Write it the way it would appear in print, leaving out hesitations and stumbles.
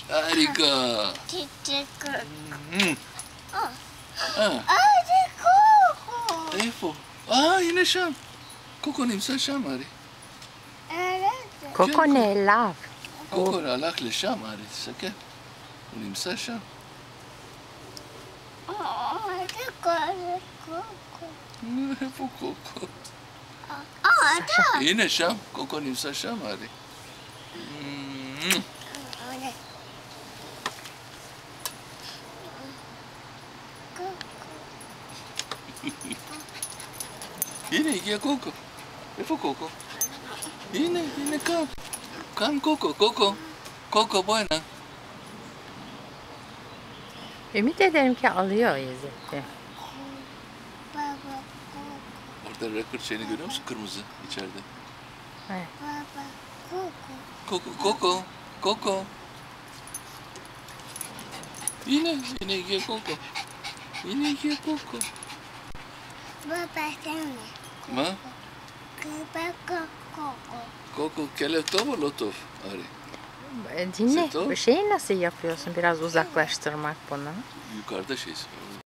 Harika. Ipo. Yine Şam. Koko נמצא שם, ארי. קוקו נעלב. קוקו הלך לשם, ארי, תסתכל. הוא נמצא שם. איפה קוקו? הנה שם, קוקו נמצא שם, ארי. הנה הגיע קוקו. איפה קוקו? הנה, הנה כאן. כאן קוקו, קוקו. קוקו בואי הנה. Ümit ederim ki alıyor İzzet'i. Orada record şeyini görüyor musun? Kırmızı içeride. Evet. Koko, Koko, Koko. Yine gidiyor Koko. Yine gidiyor Koko. Baba sen mi? Ma? Koko. Koko, kelev tov o lotov? Ari. Dinle. Seto? Bu şeyi nasıl yapıyorsun? Biraz uzaklaştırmak bunu. Yukarıda şeysi var.